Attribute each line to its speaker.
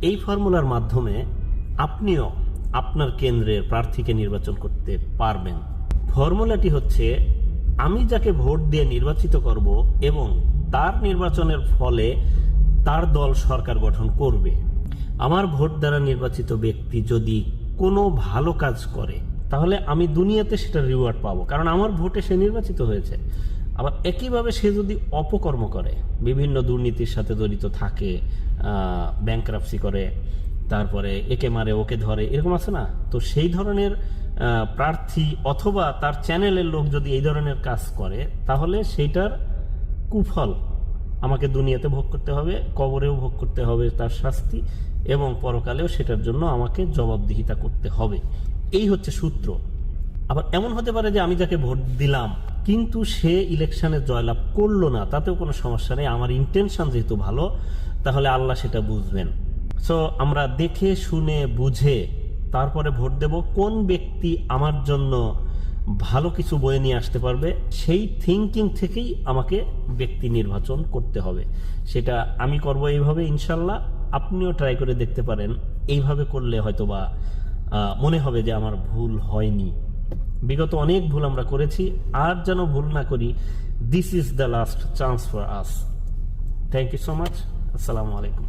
Speaker 1: এই ফর্মুলার মাধ্যমে আপনিও আপনার কেন্দ্রের প্রার্থীকে নির্বাচন করতে পারবেন। ফর্মুলাটি হচ্ছে, আমি যাকে ভোট দিয়ে নির্বাচিত করব এবং তার নির্বাচনের ফলে তার দল সরকার গঠন করবে। আমার ভোট দ্বারা নির্বাচিত ব্যক্তি যদি কোনো ভালো কাজ করে তাহলে আমি দুনিয়াতে সেটা রিওয়ার্ড পাবো, কারণ আমার ভোটে সে নির্বাচিত হয়েছে। আবার একইভাবে সে যদি অপকর্ম করে, বিভিন্ন দুর্নীতির সাথে জড়িত থাকে, ব্যাংকরাপসি করে, তারপরে একে মারে ওকে ধরে, এরকম আছে না, তো সেই ধরনের প্রার্থী অথবা তার চ্যানেলের লোক যদি এই ধরনের কাজ করে তাহলে সেইটার কুফল আমাকে দুনিয়াতে ভোগ করতে হবে, কবরেও ভোগ করতে হবে তার শাস্তি, এবং পরকালেও সেটার জন্য আমাকে জবাবদিহিতা করতে হবে। এই হচ্ছে সূত্র। আবার এমন হতে পারে যে আমি যাকে ভোট দিলাম কিন্তু সে ইলেকশনে জয়লাভ করলো না, তাতেও কোনো সমস্যা নেই, আমার ইন্টেনশন যেহেতু ভালো, তাহলে আল্লাহ সেটা বুঝবেন। সো আমরা দেখে শুনে বুঝে তারপরে ভোট দেব। কোন ব্যক্তি আমার জন্য ভালো কিছু বয়ে নিয়ে আসতে পারবে, সেই থিঙ্কিং থেকেই আমাকে ব্যক্তি নির্বাচন করতে হবে। সেটা আমি করব এইভাবে, ইনশাল্লাহ আপনিও ট্রাই করে দেখতে পারেন। এইভাবে করলে হয়তোবা মনে হবে যে আমার ভুল হয়নি। বিগত অনেক ভুল আমরা করেছি, আর যেন ভুল না করি। This is the last chance for us. Thank you so much. আসসালামু আলাইকুম।